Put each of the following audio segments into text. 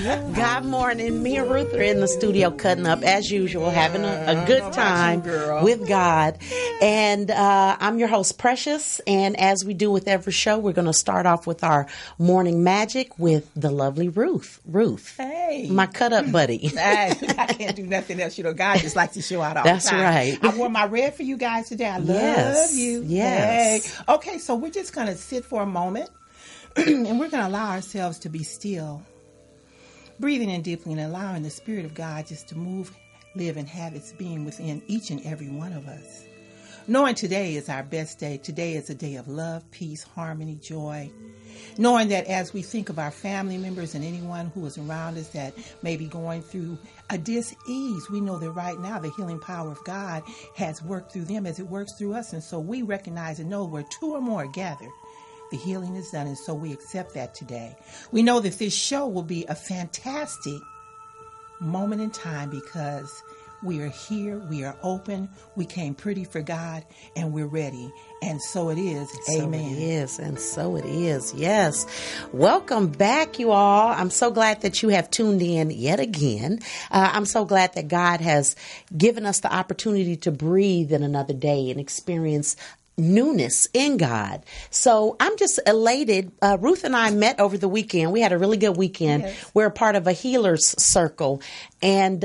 God morning. Me and Ruth are in the studio cutting up as usual, having a good time with God. And I'm your host, Precious. And as we do with every show, we're going to start off with our morning magic with the lovely Ruth. Ruth. Hey. My cut up buddy. I can't do nothing else. You know, God just likes to show out all the time. That's right. I wore my red for you guys today. I love you. Yes. Hey. Okay, so we're just going to sit for a moment and we're going to allow ourselves to be still. Breathing in deeply and allowing the Spirit of God just to move, live, and have its being within each and every one of us. Knowing today is our best day. Today is a day of love, peace, harmony, joy. Knowing that as we think of our family members and anyone who is around us that may be going through a dis-ease, we know that right now the healing power of God has worked through them as it works through us. And so we recognize and know where two or more are gathered, the healing is done, and so we accept that today. We know that this show will be a fantastic moment in time because we are here, we are open, we came pretty for God, and we're ready. And so it is. Amen. So it is, and so it is. Yes. Welcome back, you all. I'm so glad that you have tuned in yet again. I'm so glad that God has given us the opportunity to breathe in another day and experience newness in God. So I'm just elated. Ruth and I met over the weekend. We had a really good weekend. Yes. We're a part of a healers circle. And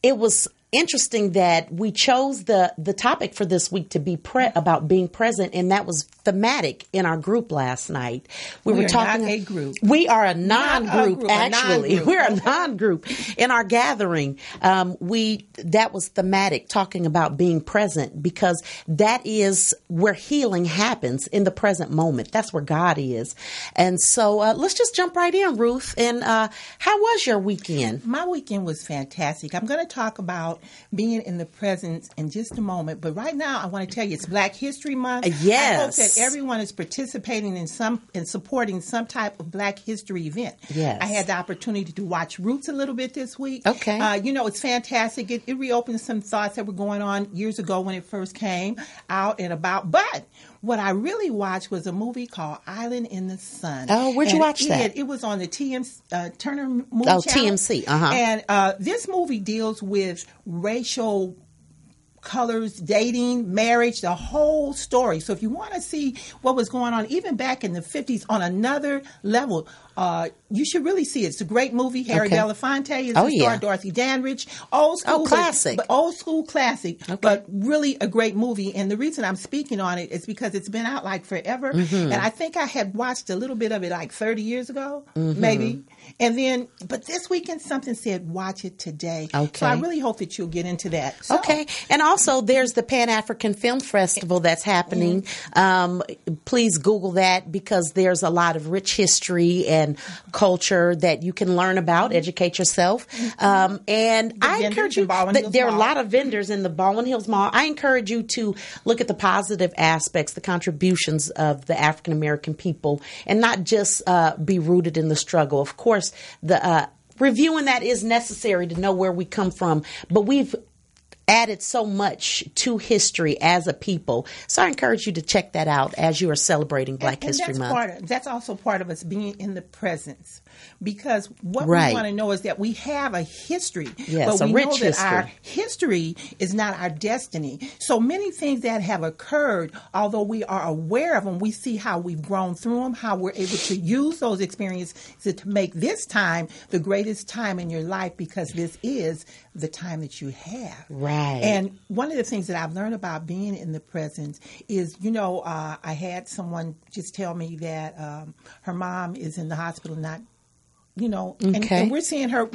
it was interesting that we chose the topic for this week to be about being present, and that was thematic in our group last night. We were talking. Not a group. We are a non-group, actually. We're a Okay. non-group. In our gathering, that was thematic, talking about being present, because that is where healing happens, in the present moment. That's where God is. And so let's just jump right in, Ruth. And how was your weekend? My weekend was fantastic. I'm going to talk about being in the presence in just a moment. But right now, I want to tell you, it's Black History Month. Yes. I hope that everyone is participating in supporting some type of Black History event. Yes. I had the opportunity to watch Roots a little bit this week. Okay. It's fantastic. It reopens some thoughts that were going on years ago when it first came out and about. But what I really watched was a movie called Island in the Sun. Oh, where'd you watch that? It was on the Turner movie Oh, channel. TMC. Uh-huh. And this movie deals with racial colors, dating, marriage, the whole story. So if you want to see what was going on, even back in the 50s on another level, you should really see it. It's a great movie. Harry Belafonte is the star. Dorothy Dandridge. Old school. Classic. But old school classic. Okay. But really a great movie. And the reason I'm speaking on it is because it's been out like forever. Mm-hmm. And I think I had watched a little bit of it like 30 years ago, maybe. And then, but this weekend something said, watch it today. Okay. So I really hope that you'll get into that. So, Okay. And also there's the Pan-African Film Festival that's happening. Please Google that, because there's a lot of rich history and culture that you can learn about, educate yourself. And I encourage you, there are a lot of vendors in the Baldwin Hills Mall. I encourage you to look at the positive aspects, the contributions of the African American people, and not just be rooted in the struggle. Of course, the reviewing that is necessary to know where we come from, but we've added so much to history as a people. So I encourage you to check that out as you are celebrating Black History Month. That's also part of us being in the presence, because what Right. we want to know is that we have a history, Yes, but we a rich know that history. our history is not our destiny. So many things that have occurred, although we are aware of them, we see how we've grown through them, how we're able to use those experiences to make this time the greatest time in your life, because this is the time that you have. Right. And one of the things that I've learned about being in the presence is, I had someone just tell me that her mom is in the hospital, not and we're seeing her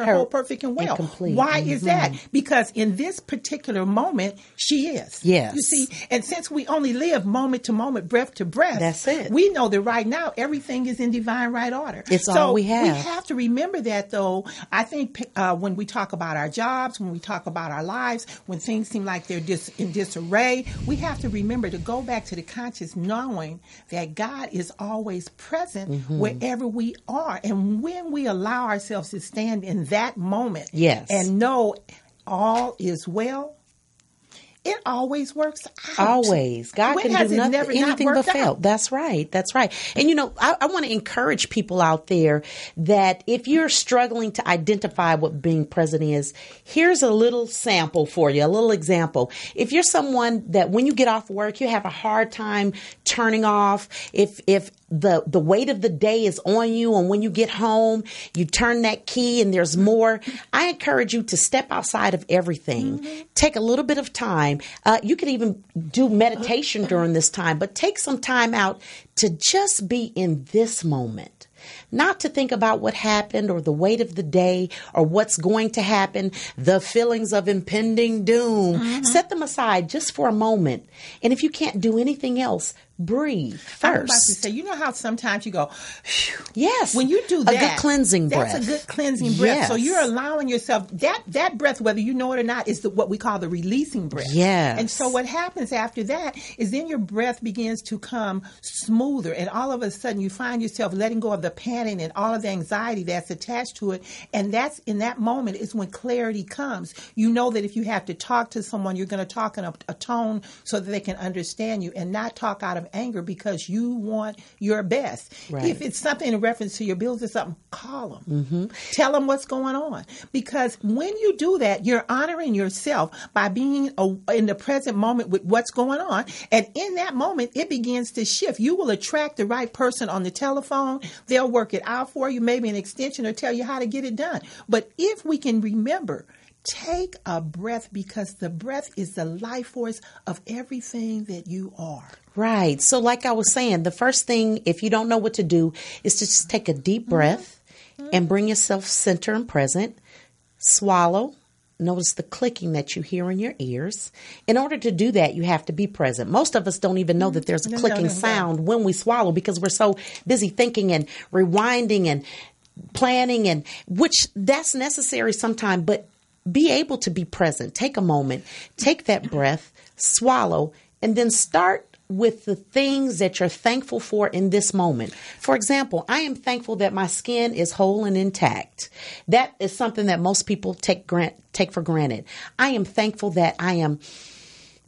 whole, perfect and well. Complete. Why is that? Because in this particular moment, she is. Yes. You see, and since we only live moment to moment, breath to breath, that's it. We know that right now everything is in divine right order. It's all we have. We have to remember that, though. I think when we talk about our jobs, when we talk about our lives, when things seem like they're in disarray, we have to remember to go back to the conscious knowing that God is always present wherever we are. And when we allow ourselves to stand in that moment Yes. and know all is well, it always works out. Always. God When can has do it nothing, never not anything but worked fail. out? That's right. That's right. And I want to encourage people out there that if you're struggling to identify what being present is, here's a little sample for you, a little example. If you're someone that when you get off work, you have a hard time turning off, if the weight of the day is on you, and when you get home, you turn that key and there's more. I encourage you to step outside of everything. Take a little bit of time. You could even do meditation during this time, but take some time out to just be in this moment. Not to think about what happened or the weight of the day or what's going to happen, the feelings of impending doom. Set them aside just for a moment. And if you can't do anything else, breathe first. I'm about to say, you know how sometimes you go, phew. Yes. When you do that, a good cleansing breath. That's a good cleansing breath. Yes. So you're allowing yourself, that breath, whether you know it or not, is what we call the releasing breath. Yes. And so what happens after that is then your breath begins to come smoother. And all of a sudden you find yourself letting go of the panic and all of the anxiety that's attached to it. And that's in that moment is when clarity comes. You know that if you have to talk to someone, you're going to talk in a tone so that they can understand you and not talk out of anger because you want your best. Right. If it's something in reference to your bills or something, call them. Tell them what's going on. Because when you do that, you're honoring yourself by being in the present moment with what's going on. And in that moment, it begins to shift. You will attract the right person on the telephone. They'll work it out for you, maybe an extension, or tell you how to get it done. But if we can remember, take a breath, because the breath is the life force of everything that you are. Right. So like I was saying, the first thing, if you don't know what to do, is to just take a deep breath and bring yourself center and present. Swallow. Notice the clicking that you hear in your ears. In order to do that, you have to be present. Most of us don't even know that there's a clicking sound when we swallow because we're so busy thinking and rewinding and planning, and which that's necessary sometime, but be able to be present. Take a moment, take that breath, swallow, and then start with the things that you're thankful for in this moment. For example, I am thankful that my skin is whole and intact. That is something that most people take for granted. I am thankful that I am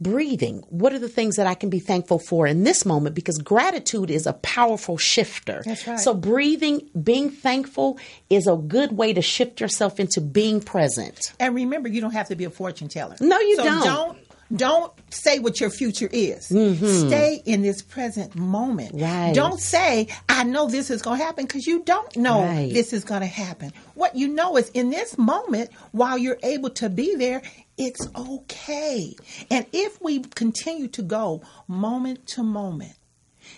breathing. What are the things that I can be thankful for in this moment? Because gratitude is a powerful shifter. That's right. So breathing, being thankful is a good way to shift yourself into being present. And remember, you don't have to be a fortune teller. No, you don't. Don't say what your future is. Stay in this present moment. Right. Don't say, I know this is going to happen, because you don't know this is going to happen. What you know is in this moment, while you're able to be there, it's okay. And if we continue to go moment to moment,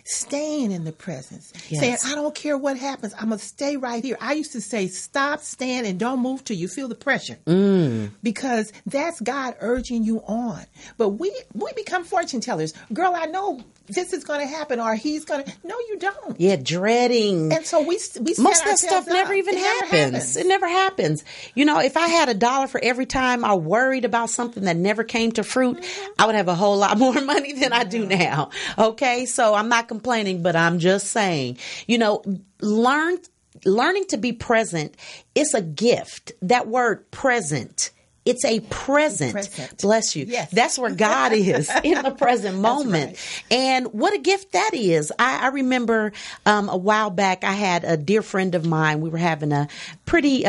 staying in the presence, saying, I don't care what happens, I'm going to stay right here. I used to say, stop, stand, and don't move till you feel the pressure. Because that's God urging you on. But we become fortune tellers. Girl, I know this is going to happen, or he's going to. No, you don't. Yeah, dreading. And so we most of that stuff never even happens. It never happens. You know, if I had $1 for every time I worried about something that never came to fruit, I would have a whole lot more money than I do now. Okay, so I'm not complaining, but I'm just saying, you know, learning to be present is a gift. That word present. It's a present. Bless you. Yes. That's where God is in the present moment. Right. And what a gift that is. I remember a while back, I had a dear friend of mine. We were having a pretty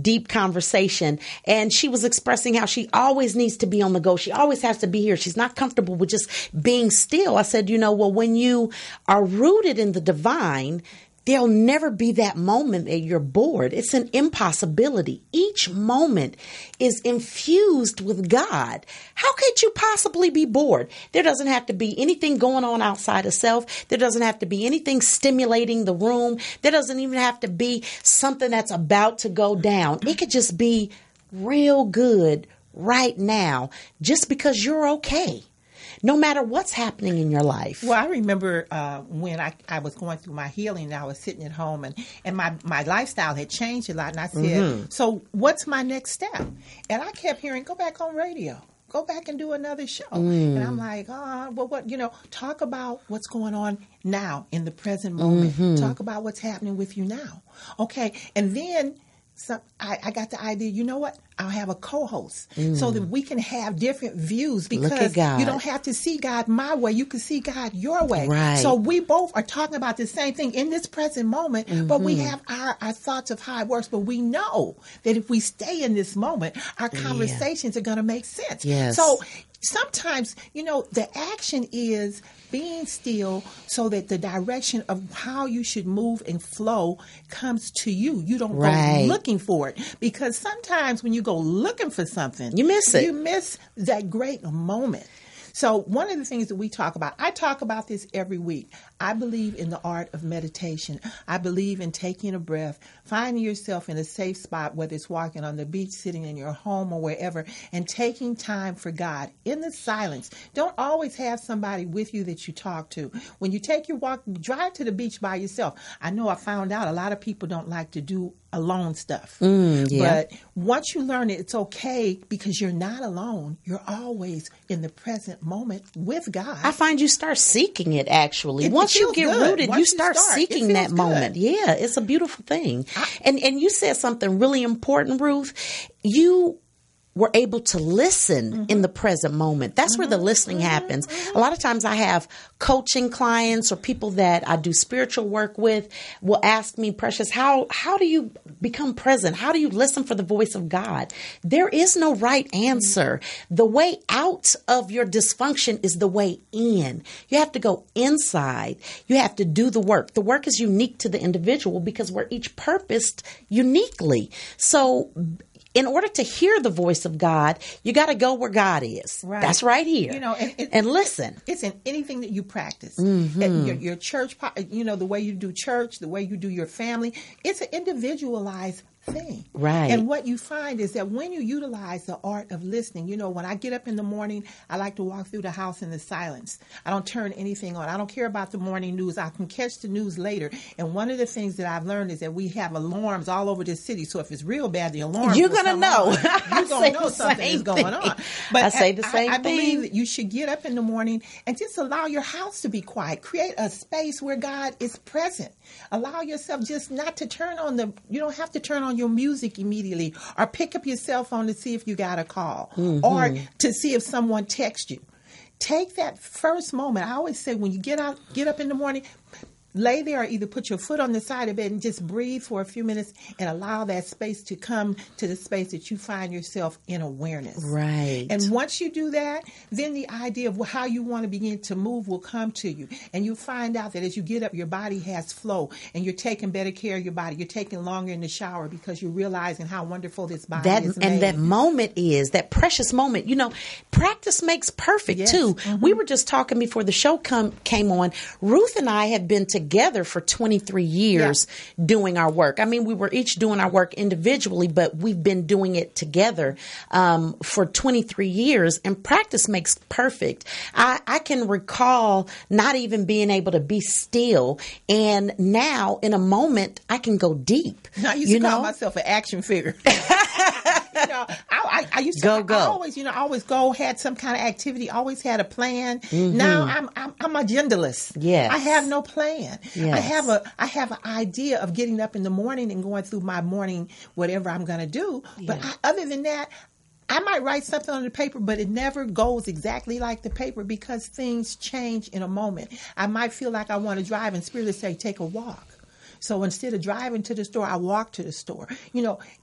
deep conversation, and she was expressing how she always needs to be on the go. She always has to be here. She's not comfortable with just being still. I said, you know, well, when you are rooted in the divine, there'll never be that moment that you're bored. It's an impossibility. Each moment is infused with God. How could you possibly be bored? There doesn't have to be anything going on outside of self. There doesn't have to be anything stimulating the room. There doesn't even have to be something that's about to go down. It could just be real good right now, just because you're okay. No matter what's happening in your life. Well, I remember when I was going through my healing, and I was sitting at home, and my lifestyle had changed a lot. And I said, so what's my next step? And I kept hearing, go back on radio. Go back and do another show. And I'm like, well, what, talk about what's going on now in the present moment. Talk about what's happening with you now. Okay. And then I got the idea, you know what? I'll have a co-host so that we can have different views, because you don't have to see God my way. You can see God your way. Right. So we both are talking about the same thing in this present moment, but we have our thoughts of how it works. But we know that if we stay in this moment, our conversations are going to make sense. Yes. So sometimes, the action is being still so that the direction of how you should move and flow comes to you. You don't go looking for it, because sometimes when you go looking for something, you miss it. You miss that great moment. So one of the things that we talk about, I talk about this every week. I believe in the art of meditation. I believe in taking a breath, finding yourself in a safe spot, whether it's walking on the beach, sitting in your home or wherever, and taking time for God in the silence. Don't always have somebody with you that you talk to. When you take your walk, drive to the beach by yourself. I know I found out a lot of people don't like to do alone stuff. But once you learn it, it's okay, because you're not alone. You're always in the present moment with God. I find you start seeking it, actually. Once you get rooted, you start seeking that moment. Yeah, it's a beautiful thing. And you said something really important, Ruth. You were able to listen in the present moment. That's where the listening happens. A lot of times I have coaching clients or people that I do spiritual work with will ask me, Precious, how do you become present? How do you listen for the voice of God? There is no right answer. The way out of your dysfunction is the way in. You have to go inside. You have to do the work. The work is unique to the individual because we're each purposed uniquely. So in order to hear the voice of God, you got to go where God is. Right. That's right here. And listen. It's in anything that you practice. Your church, the way you do church, the way you do your family, it's an individualized thing. Right. And what you find is that when you utilize the art of listening, when I get up in the morning, I like to walk through the house in the silence. I don't turn anything on. I don't care about the morning news. I can catch the news later. And one of the things that I've learned is that we have alarms all over the city. So if it's real bad, the alarm you're going to know. You're going to know something is going on. But I say the same thing. I believe that you should get up in the morning and just allow your house to be quiet. Create a space where God is present. Allow yourself just not to turn on you don't have to turn on your music immediately, or pick up your cell phone to see if you got a call, or to see if someone texts you. Take that first moment. I always say, when you get up in the morning, lay there, or either put your foot on the side of it and just breathe for a few minutes and allow that space to come to the space that you find yourself in awareness. Right. And once you do that, then the idea of how you want to begin to move will come to you. And you'll find out that as you get up, your body has flow, and you're taking better care of your body. You're taking longer in the shower because you're realizing how wonderful this body is made. And that moment is that precious moment. Practice makes perfect too. We were just talking before the show came on. Ruth and I have been together for 23 years doing our work. I mean, we were each doing our work individually, but we've been doing it together for 23 years, and practice makes perfect. I can recall not even being able to be still, and now in a moment I can go deep. I used to call myself an action figure. I used to go. I always go, had some kind of activity, always had a plan. Now I'm agendaless. Yes. I have no plan. Yes. I have an idea of getting up in the morning and going through my morning, whatever I'm going to do. But other than that, I might write something on the paper, but it never goes exactly like the paper because things change in a moment. I might feel like I want to drive, and Spirit will say, take a walk. So instead of driving to the store, I walk to the store.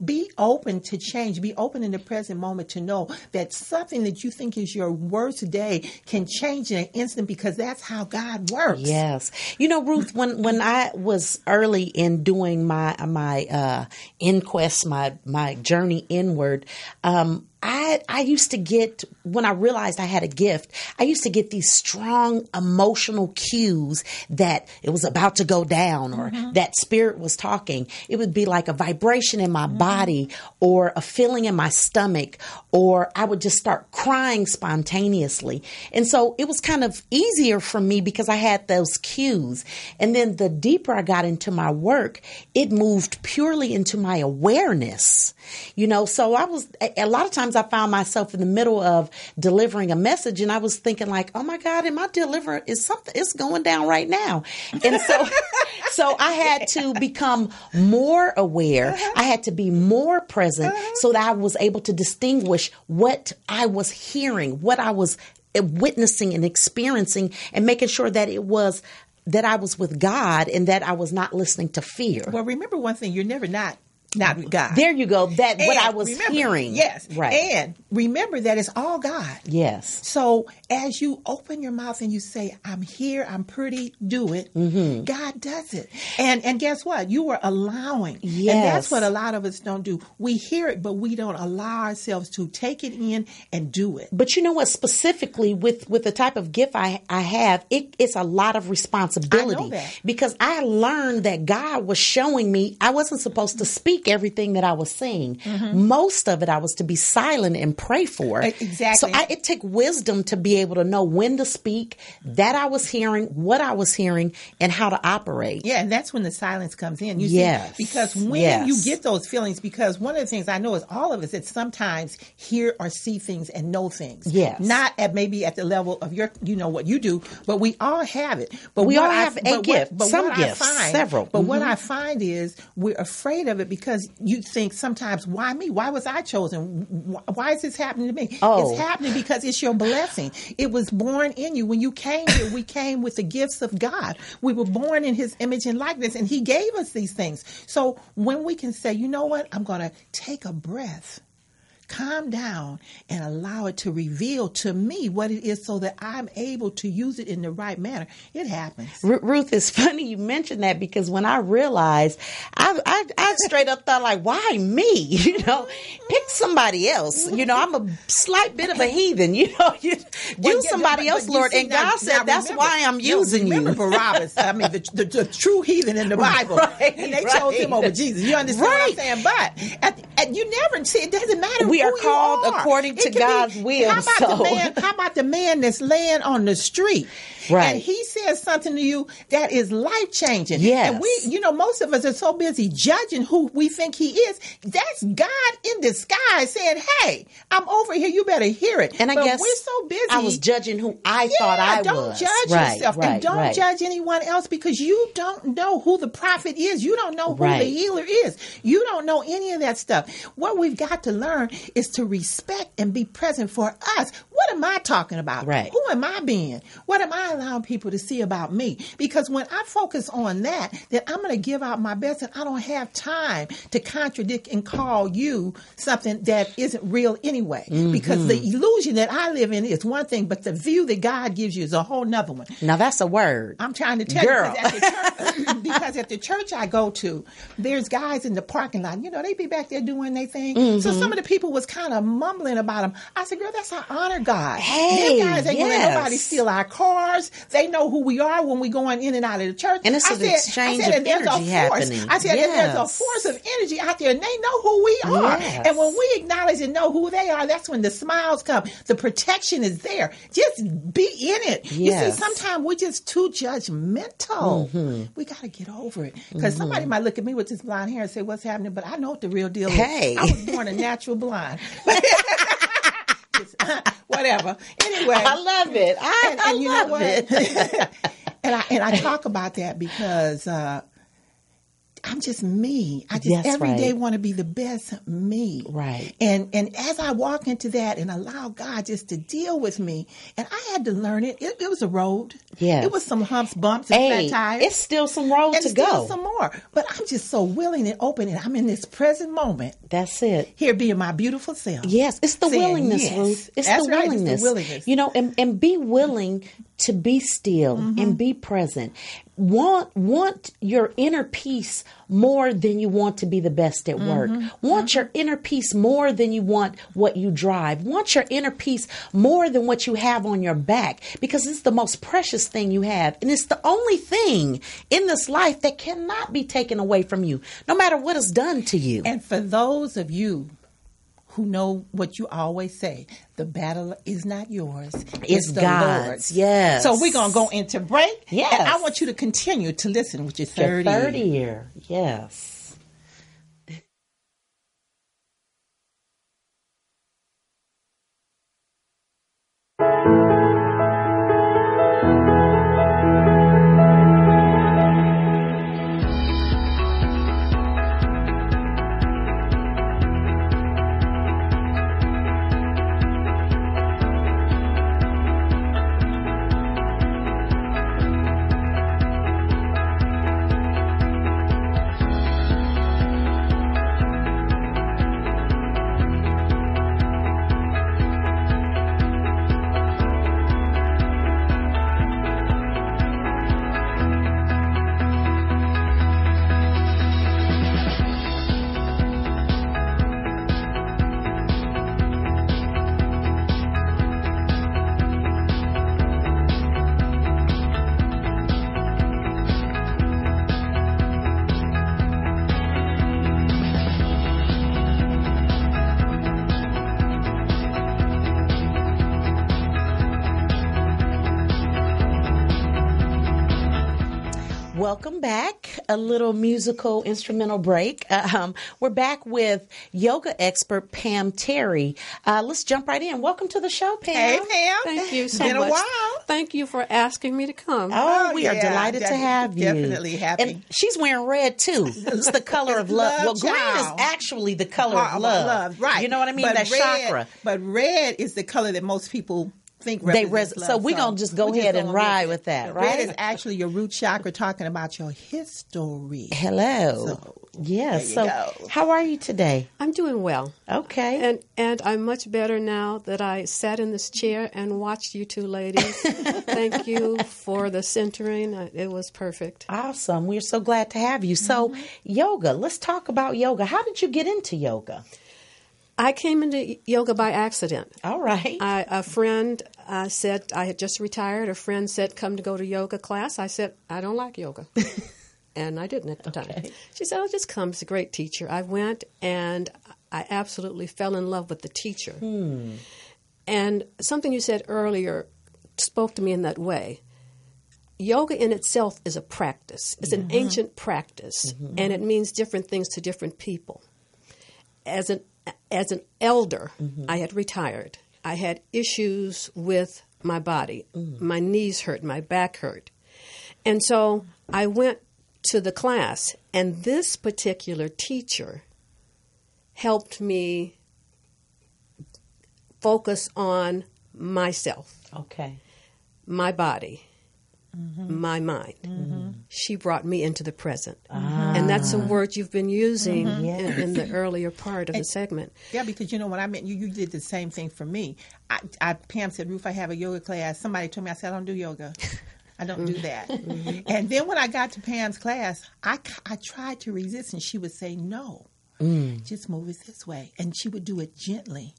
Be open to change. Be open in the present moment to know that something that you think is your worst day can change in an instant, because that's how God works. Yes. Ruth, when I was early in doing my inquest, my journey inward, I used to get, when I realized I had a gift, I used to get these strong emotional cues that it was about to go down, or that Spirit was talking. It would be like a vibration in my body, or a feeling in my stomach, or I would just start crying spontaneously. And so it was kind of easier for me because I had those cues. And then the deeper I got into my work, it moved purely into my awareness. So I was, a lot of times times I found myself in the middle of delivering a message and I was thinking like, oh my God, am I delivering? Is something, it's going down right now. And so I had to become more aware. I had to be more present so that I was able to distinguish what I was hearing, what I was witnessing and experiencing, and making sure that it was that I was with God and that I was not listening to fear. Well, remember one thing, you're never not with God. There you go. That and what I was remember, hearing. Yes. Right. And remember that it's all God. Yes. So as you open your mouth and you say, I'm here, I'm pretty, do it, God does it. And guess what? You are allowing. Yes. And that's what a lot of us don't do. We hear it, but we don't allow ourselves to take it in and do it. But you know what? Specifically with the type of gift I have, it's a lot of responsibility. I know that. Because I learned that God was showing me I wasn't supposed to speak everything that I was saying. Most of it I was to be silent and pray for. Exactly. So it took wisdom to be able to know when to speak, that I was hearing, what I was hearing, and how to operate. Yeah, and that's when the silence comes in. You Yes. see, because when you get those feelings, because one of the things I know is all of us that sometimes hear or see things and know things. Yes. Not maybe at the level of your, what you do, but we all have it. But we all have a gift, some gifts, several. But what I find is we're afraid of it because you think sometimes, why me? Why was I chosen? Why is this happening to me? Oh. It's happening because it's your blessing. It was born in you. When you came here, we came with the gifts of God. We were born in his image and likeness, and he gave us these things. So when we can say, you know what? I'm going to take a breath, calm down, and allow it to reveal to me what it is so that I'm able to use it in the right manner. It happens. Ruth, it's funny you mentioned that because when I realized, I straight up thought like, why me? Pick somebody else. I'm a slight bit of a heathen. Use somebody else, Lord. And God said, that's why I'm using you. Remember Barabbas, the true heathen in the Bible. Right, and they chose him over Jesus. You understand what I'm saying? But you never see, it doesn't matter we who are called you are. according to God's will. How about the man that's laying on the street? Right. And he says something to you that is life changing. Yes. And we, most of us are so busy judging who we think he is. That's God in disguise saying, hey, I'm over here. You better hear it. And I guess we're so busy. I was judging who I thought I was. Don't judge yourself. And don't judge anyone else because you don't know who the prophet is. You don't know who the healer is. You don't know any of that stuff. What we've got to learn is to respect and be present for us. What am I talking about? Right. Who am I being? What am I allowing people to see about me? Because when I focus on that, then I'm going to give out my best and I don't have time to contradict and call you something that isn't real anyway. Because the illusion that I live in is one thing, but the view that God gives you is a whole nother one. Now that's a word. I'm trying to tell Girl. you because at the church I go to, there's guys in the parking lot. They be back there doing their thing. So some of the people was kind of mumbling about them. I said, girl, that's how I honor God. Hey, them guys ain't gonna let nobody steal our cars. They know who we are when we going in and out of the church. And it's an exchange of energy happening. I said, there's a force of energy out there, and they know who we are. Yes. And when we acknowledge and know who they are, that's when the smiles come. The protection is there. Just be in it. Yes. You see, sometimes we're just too judgmental. We got to get over it. Because somebody might look at me with this blonde hair and say, what's happening? But I know what the real deal is. Hey. I was born a natural blonde. Whatever. Anyway, I love it. I love it. and I talk about that because I'm just me. I just every day want to be the best me. Right. And as I walk into that and allow God just to deal with me, and I had to learn it. It was a road. Yeah. It was some humps, bumps, and flat tires. It's still some road to go. Still some more. But I'm just so willing and open, and I'm in this present moment. That's it. Here being my beautiful self. Yes. It's the saying, willingness, yes. Ruth. It's That's the right, willingness. it's the willingness. And be willing to be still and be present. Want your inner peace more than you want to be the best at work. Want your inner peace more than you want what you drive. Want your inner peace more than what you have on your back, because it's the most precious thing you have. And it's the only thing in this life that cannot be taken away from you, no matter what is done to you. And for those of you who know what you always say, the battle is not yours. It's the God's. Lord's. Yes. So we're going to go into break. Yes. And I want you to continue to listen with your third Your third ear. Yes. Welcome back. A little musical instrumental break. We're back with yoga expert Pam Terry. Let's jump right in. Welcome to the show, Pam. Hey, Pam. Thank you so Been much. a while. Thank you for asking me to come. We are delighted to have you. Definitely happy. And she's wearing red too. It's the color of love. Well, green is actually the color of love. Right. You know what I mean? But That red, chakra. But red is the color that most people think represents love. So we're going to just go ahead and ride with that, right? Red is actually your root chakra, talking about your history. Hello. So, yes. there you So go. how are you today? I'm doing well. Okay. And I'm much better now that I sat in this chair and watched you two ladies. Thank you for the centering. It was perfect. Awesome. We're so glad to have you. So yoga, let's talk about yoga. How did you get into yoga? I came into yoga by accident. All right. A friend said, I had just retired. A friend said, come to go to yoga class. I said, I don't like yoga. And I didn't at the time. She said, oh, just come. It's a great teacher. I went, and I absolutely fell in love with the teacher. And something you said earlier spoke to me in that way. Yoga in itself is a practice. It's an ancient practice, and it means different things to different people. As an elder, I had retired. I had issues with my body. My knees hurt, my back hurt. And so I went to the class, and this particular teacher helped me focus on myself, my body, my mind. She brought me into the present. And that's a word you've been using in the earlier part of the segment. Yeah, because when I met you, you did the same thing for me. Pam said, Ruth, I have a yoga class. Somebody told me, I said, I don't do yoga. I don't do that. And then when I got to Pam's class, I tried to resist, and she would say, no, just move it this way. And she would do it gently.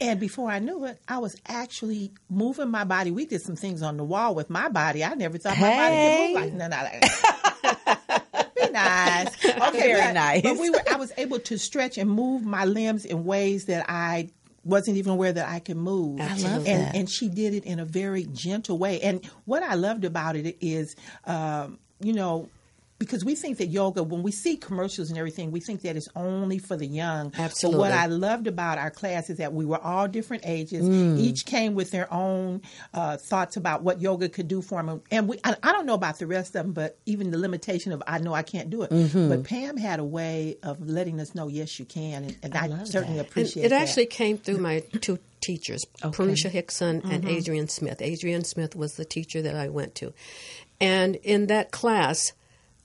And before I knew it, I was actually moving my body. We did some things on the wall with my body. I never thought my body could move like that. Be nice. Okay, very nice. But I was able to stretch and move my limbs in ways that I wasn't even aware that I could move. I love that. And she did it in a very gentle way. And what I loved about it is, because we think that yoga, when we see commercials and everything, we think that it's only for the young. Absolutely. But what I loved about our class is that we were all different ages. Each came with their own thoughts about what yoga could do for them. And I don't know about the rest of them, but even the limitation of, I know I can't do it. But Pam had a way of letting us know, yes, you can. And I certainly appreciate it that. actually came through my two teachers, Parisha Hickson and Adrian Smith. Adrian Smith was the teacher that I went to. And in that class,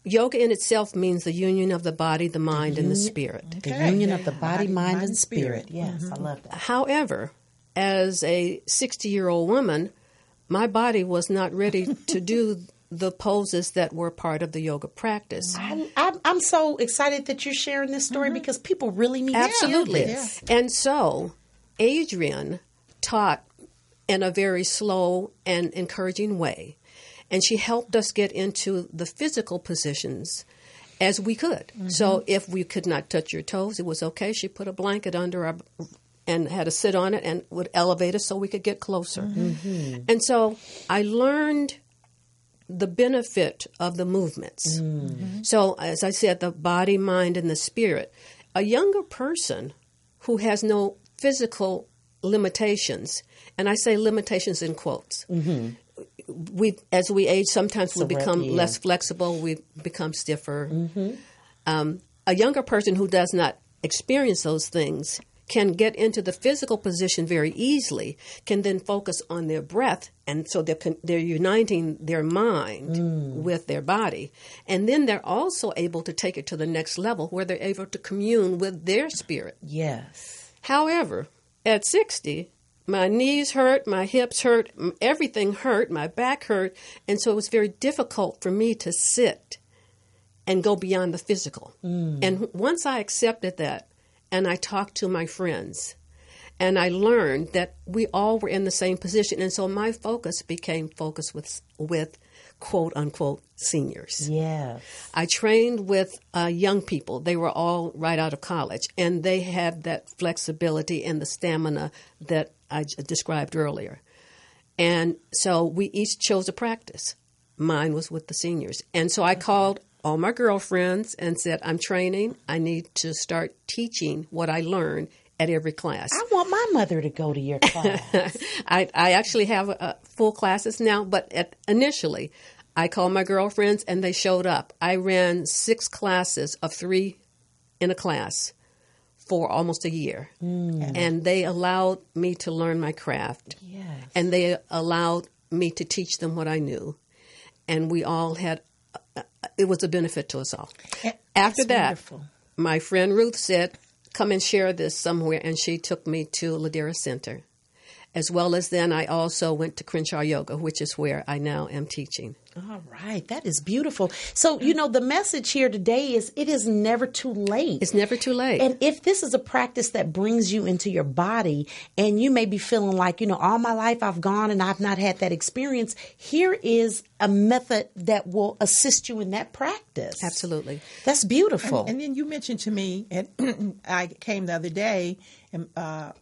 yoga in itself means the union of the body, the mind, and the spirit. The union of the body, mind, and spirit. Yes, I love that. However, as a 60-year-old woman, my body was not ready to do the poses that were part of the yoga practice. I'm so excited that you're sharing this story because people really need Absolutely. to hear this. And so Adrian taught in a very slow and encouraging way. And she helped us get into the physical positions as we could. So if we could not touch your toes, it was okay. She put a blanket under our and had us sit on it and would elevate us so we could get closer. And so I learned the benefit of the movements. So as I said, the body, mind, and the spirit. A younger person who has no physical limitations, and I say limitations in quotes, as we age, sometimes we become less flexible, we become stiffer. A younger person who does not experience those things can get into the physical position very easily, can then focus on their breath, and so they're uniting their mind with their body. And then they're also able to take it to the next level where they're able to commune with their spirit. Yes. However, at 60, my knees hurt, my hips hurt, everything hurt, my back hurt, and so it was very difficult for me to sit and go beyond the physical. And once I accepted that, and I talked to my friends, and I learned that we all were in the same position, and so my focus became focused with quote-unquote seniors. Yes. I trained with young people. They were all right out of college, and they had that flexibility and the stamina that I described earlier. And so we each chose a practice. mine was with the seniors. And so I called all my girlfriends and said, I'm training. I need to start teaching what I learned at every class. I want my mother to go to your class. I actually have full classes now, but initially I called my girlfriends and they showed up. I ran 6 classes of 3 in a class for almost a year. And they allowed me to learn my craft. Yes. And they allowed me to teach them what I knew. And we all had, it was a benefit to us all. After that, wonderful. My friend Ruth said, come and share this somewhere. And she took me to Ladera Center. As well as then I also went to Crenshaw Yoga, which is where I now am teaching. All right. That is beautiful. So, the message here today is it is never too late. It's never too late. And if this is a practice that brings you into your body and you may be feeling like, all my life I've gone and I've not had that experience, here is a method that will assist you in that practice. Absolutely. That's beautiful. And then you mentioned to me, and I came the other day, a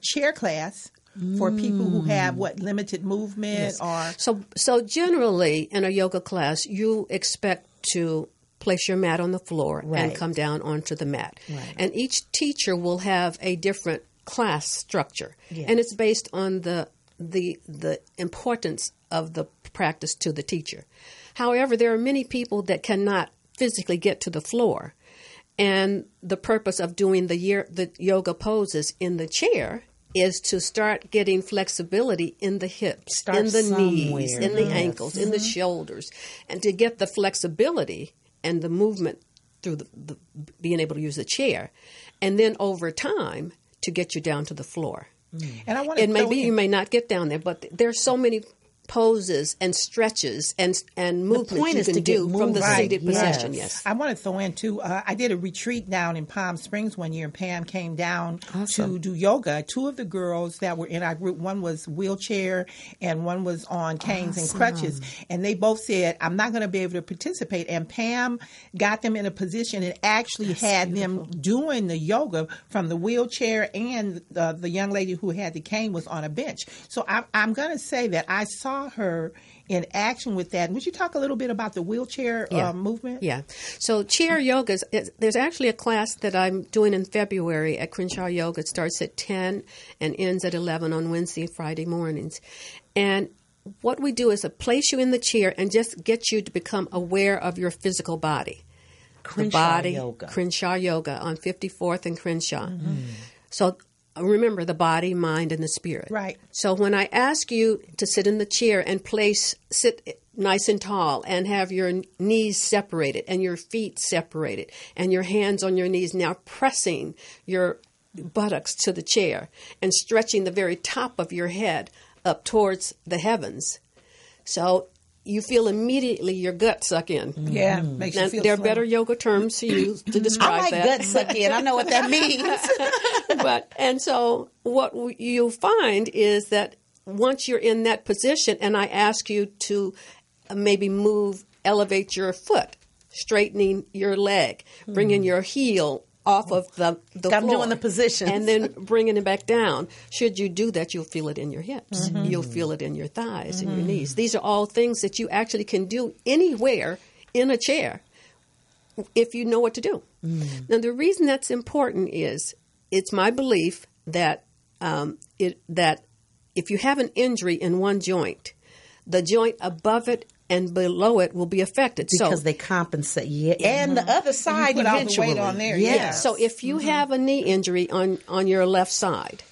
chair class for people who have limited movement or so generally in a yoga class you expect to place your mat on the floor and come down onto the mat. Right. And each teacher will have a different class structure. Yes. And it's based on the importance of the practice to the teacher. However, there are many people that cannot physically get to the floor. And the purpose of doing the yoga poses in the chair is to start getting flexibility in the hips, in the knees, in the ankles, in the shoulders, and to get the flexibility and the movement through the being able to use the chair, and then over time to get you down to the floor. And I want to you may not get down there, but there's so many poses and stretches and movements you can do from the seated position. Yes. I want to throw in too, I did a retreat down in Palm Springs one year, and Pam came down to do yoga. 2 of the girls that were in our group, one was wheelchair and one was on canes and crutches, and they both said, I'm not going to be able to participate. And Pam got them in a position and actually had them doing the yoga from the wheelchair, and the young lady who had the cane was on a bench. So I'm going to say that I saw her in action with that. Would you talk a little bit about the wheelchair movement? Yeah. So chair yoga, there's actually a class that I'm doing in February at Crenshaw Yoga. It starts at 10 and ends at 11 on Wednesday and Friday mornings. And what we do is place you in the chair and just get you to become aware of your physical body. Crenshaw Yoga on 54th and Crenshaw. Mm-hmm. So remember the body, mind, and the spirit. Right. So when I ask you to sit in the chair and sit nice and tall and have your knees separated and your feet separated and your hands on your knees, now pressing your buttocks to the chair and stretching the very top of your head up towards the heavens. So you feel immediately your gut suck in. Yeah, makes you feel there are slim. better yoga terms to use to describe that. I like gut suck in. I know what that means. And so what you'll find is that once you're in that position and I ask you to maybe elevate your foot, straightening your leg, bringing your heel off of the floor. I'm doing the position. And then bringing it back down. Should you do that, you'll feel it in your hips. Mm-hmm. You'll feel it in your thighs and your knees. These are all things that you actually can do anywhere in a chair if you know what to do. Now, the reason that's important is it's my belief that that if you have an injury in one joint, the joint above it and below it will be affected. Because they compensate. Yeah. And the other side put eventually. All the weight on there. Yes. Yeah. So if you have a knee injury on your left side,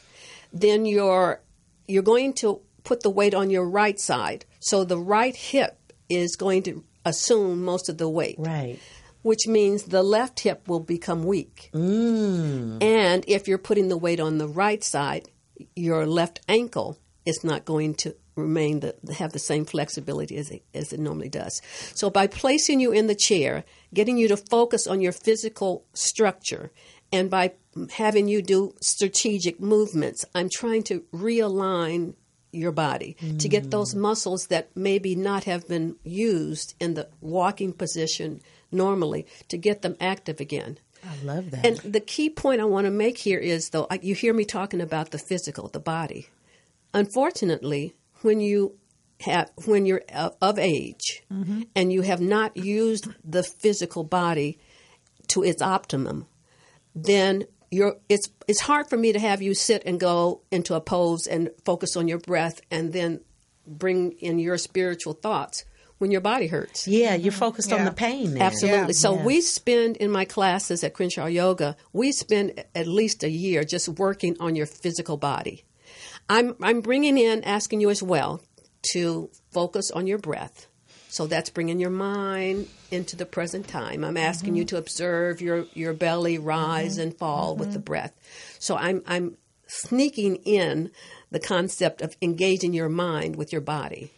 then you're going to put the weight on your right side. So the right hip is going to assume most of the weight. Right. Which means the left hip will become weak. And if you're putting the weight on the right side, your left ankle is not going to have the same flexibility as it normally does. So by placing you in the chair, getting you to focus on your physical structure, and by having you do strategic movements, I'm trying to realign your body to get those muscles that maybe not have been used in the walking position normally, to get them active again. I love that. And the key point I want to make here is, though, you hear me talking about the physical, the body. Unfortunately, when you when you're of age and you have not used the physical body to its optimum, then it's hard for me to have you sit and go into a pose and focus on your breath and then bring in your spiritual thoughts when your body hurts. Yeah, you're focused on the pain there. Absolutely. Yeah. So we spend, in my classes at Crenshaw Yoga, we spend at least a year just working on your physical body. I'm bringing in, asking you as well to focus on your breath. So that's bringing your mind into the present time. I'm asking you to observe your belly rise and fall with the breath. So I'm sneaking in the concept of engaging your mind with your body.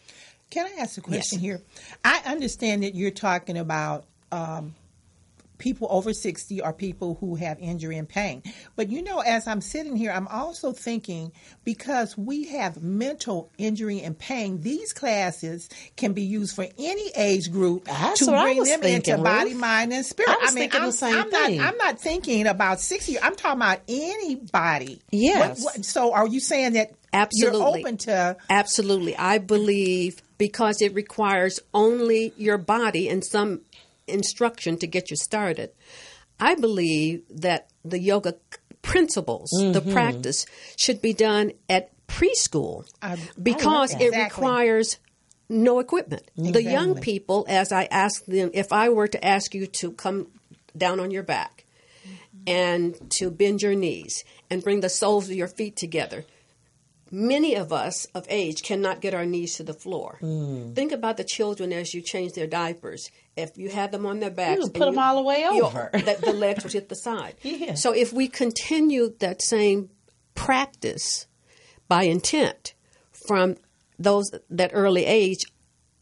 Can I ask a question here? I understand that you're talking about people over 60 or people who have injury and pain. But as I'm sitting here, I'm also thinking, because we have mental injury and pain, these classes can be used for any age group to bring them into body, mind, and spirit. I was thinking the same thing. I'm not thinking about 60. I'm talking about anybody. Yes. So are you saying that Absolutely. you're open to... Absolutely. I believe because it requires only your body and some instruction to get you started. I believe that the yoga principles, the practice, should be done at preschool because it requires no equipment. The young people, as I ask them, if I were to ask you to come down on your back and to bend your knees and bring the soles of your feet together, many of us of age cannot get our knees to the floor. Think about the children as you change their diapers. If you had them on their backs, you put them all the way over. The legs would hit the side. Yeah. So if we continue that same practice by intent from that early age,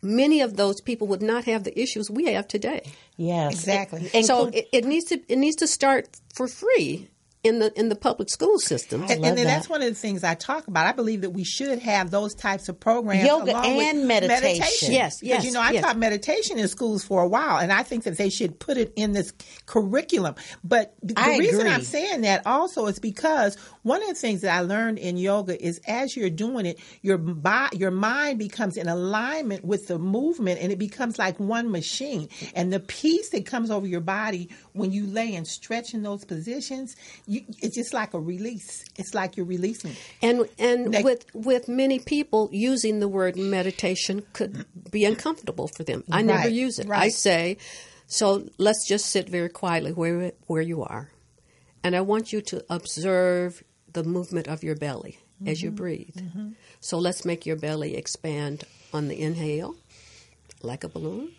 many of those people would not have the issues we have today. Yes, exactly. So it needs to start for free in the public school system. And that's one of the things I talk about. I believe that we should have those types of programs. Yoga along and with meditation. Yes. Because, I taught meditation in schools for a while, and I think that they should put it in this curriculum. But the reason I'm saying that also is because one of the things that I learned in yoga is as you're doing it, your mind becomes in alignment with the movement, and it becomes like one machine. And the peace that comes over your body when you lay and stretch in those positions, it's just like a release. It's like you're releasing. And with many people, using the word meditation could be uncomfortable for them. I never use it. Right. I say, so let's just sit very quietly where you are. And I want you to observe the movement of your belly as you breathe. So let's make your belly expand on the inhale, like a balloon,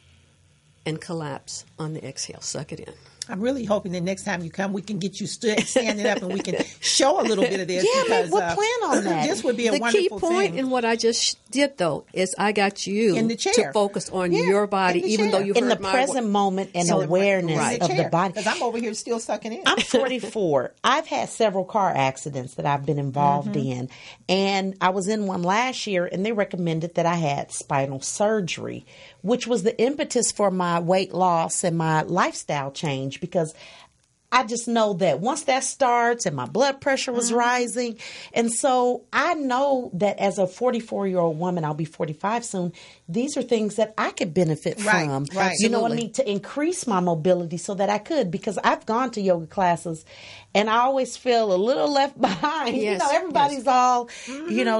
and collapse on the exhale. Suck it in. I'm really hoping that next time you come, we can get you standing up and we can show a little bit of this. Yeah, because, we'll plan on that. This would be a wonderful thing. The key point in what I just did, though, is I got you in the chair to focus on your body, even though you in heard the present moment and awareness of the body. Because I'm over here still sucking in. I'm 44. I've had several car accidents that I've been involved in, and I was in one last year, and they recommended that I had spinal surgery, which was the impetus for my weight loss and my lifestyle change, because I just know that once that starts and my blood pressure was rising. And so I know that as a 44-year-old woman, I'll be 45 soon, these are things that I could benefit from. Right. You know what I mean? To increase my mobility so that I could, because I've gone to yoga classes and I always feel a little left behind. Yes. Everybody's all,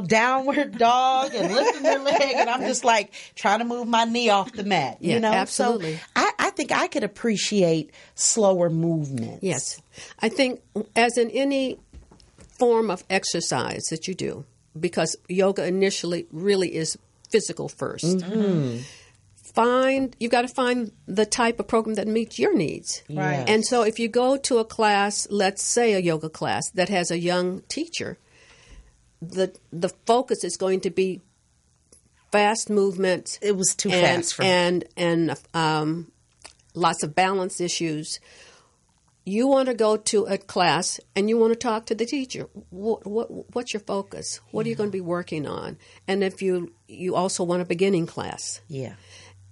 downward dog and lifting their leg. And I'm just like trying to move my knee off the mat. Yeah, absolutely. So I think I could appreciate slower movement. Yes. I think as in any form of exercise that you do, because yoga initially really is physical first. You've got to find the type of program that meets your needs. Right. And so if you go to a class, let's say a yoga class that has a young teacher, the focus is going to be fast movement. It was too fast for me. And lots of balance issues. You want to go to a class and you want to talk to the teacher. What's your focus? What are you going to be working on? And if you also want a beginning class. Yeah.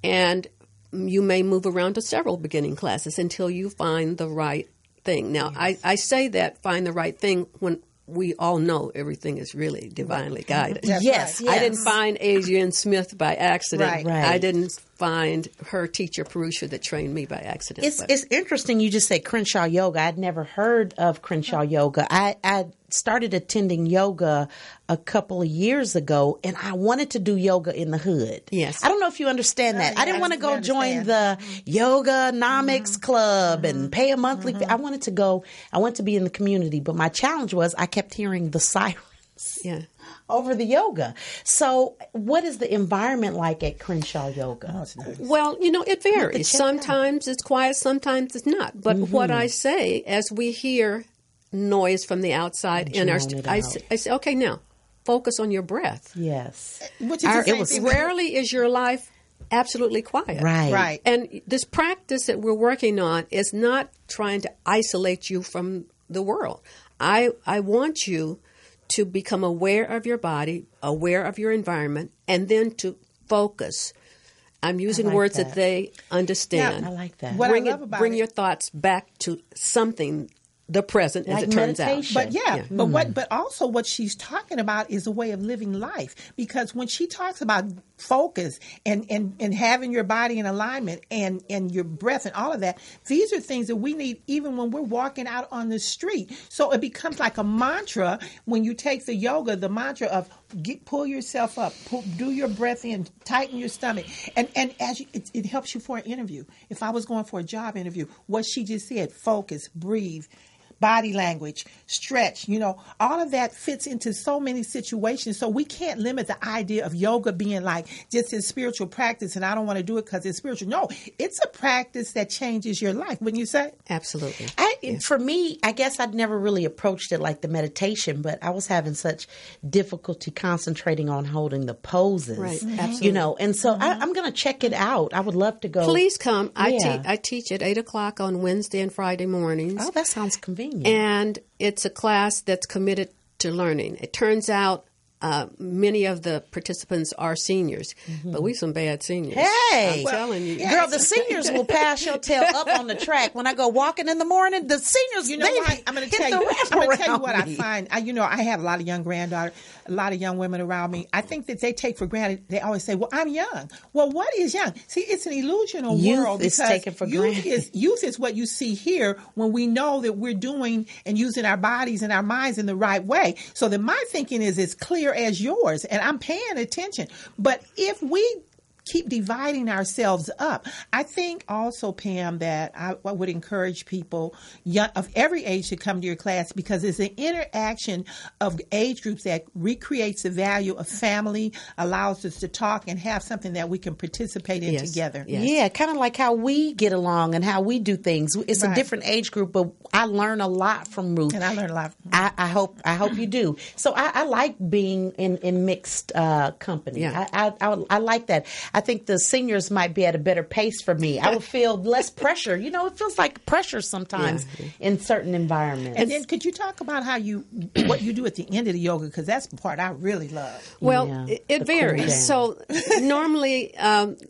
And you may move around to several beginning classes until you find the right thing. Now, I say that find the right thing when we all know everything is really divinely guided. That's Yes, right. yes. I didn't find Adrienne Smith by accident. Right. Right. I didn't find her teacher, Purusha, that trained me by accident. It's interesting you just said Crenshaw Yoga. I'd never heard of Crenshaw Yoga. I started attending yoga a couple of years ago, and I wanted to do yoga in the hood. Yes. I don't know if you understand that. yeah, I didn't want to go I join understand. the yoga-nomics club and pay a monthly fee. I wanted to go. I wanted to be in the community, but my challenge was I kept hearing the sirens Yeah. over the yoga. So what is the environment like at Crenshaw Yoga? Oh, it's nice. Well, it varies. check it out. Sometimes it's quiet, sometimes it's not. But what I say, as we hear noise from the outside, Drown it I out. say, okay, now focus on your breath. Yes. Which is the same thing. Rarely is your life absolutely quiet. Right. Right. And this practice that we're working on is not trying to isolate you from the world. I want you to become aware of your body, aware of your environment, and then to focus. I'm using like words that that. they understand. I like that. What I love about bring it- your thoughts back to something, the present, as Like it turns meditation. out. But but also what she's talking about is a way of living life. Because when she talks about focus and having your body in alignment and your breath and all of that, these are things that we need even when we're walking out on the street. So it becomes like a mantra when you take the yoga, the mantra of pull yourself up, do your breath in, tighten your stomach, and as it helps you for an interview. If I was going for a job interview, what she just said, focus, breathe, body language, stretch, all of that fits into so many situations. So we can't limit the idea of yoga being like just a spiritual practice and I don't want to do it because it's spiritual. No, it's a practice that changes your life, wouldn't you say? Absolutely. For me, I guess I'd never really approached it like the meditation, but I was having such difficulty concentrating on holding the poses. Right, absolutely. And so I'm going to check it out. I would love to go. Please come. Yeah. I teach at 8 o'clock on Wednesday and Friday mornings. Oh, that sounds convenient. And it's a class that's committed to learning. It turns out many of the participants are seniors, but we some bad seniors. Hey, I'm telling you. girl, the seniors will pass your tail up on the track. When I go walking in the morning, the seniors, I'm going to tell you what I find. I have a lot of young granddaughters, a lot of young women around me. I think that they take for granted. They always say, "Well, I'm young." Well, what is young? See, it's an illusional Youth world. is because taken for granted. Youth is what you see here when we know that we're doing and using our bodies and our minds in the right way. So then my thinking is as clear as yours, and I'm paying attention. But if we keep dividing ourselves up, I think also, Pam, that I would encourage people of every age to come to your class because it's an interaction of age groups that recreates the value of family, allows us to talk and have something that we can participate in together. Yes. Yeah, kind of like how we get along and how we do things. It's a different age group, but I learn a lot from Ruth. And I learn a lot. I hope you do. So I like being in mixed company. Yeah. I like that. I think the seniors might be at a better pace for me. I would feel less pressure. It feels like pressure sometimes in certain environments. And then could you talk about what you do at the end of the yoga? Because that's the part I really love. Well, Yeah, it the varies. cool So normally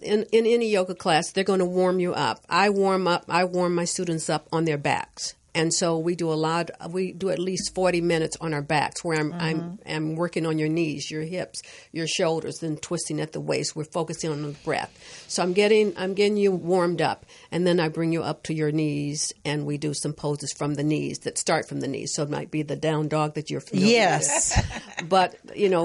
in any yoga class, they're going to warm you up. I warm my students up on their backs. And so we do at least 40 minutes on our backs where I'm working on your knees, your hips, your shoulders, then twisting at the waist. We're focusing on the breath. So I'm getting you warmed up, and then I bring you up to your knees and we do some poses from the knees that start from the knees. So it might be the down dog that you're familiar Yes. with. But,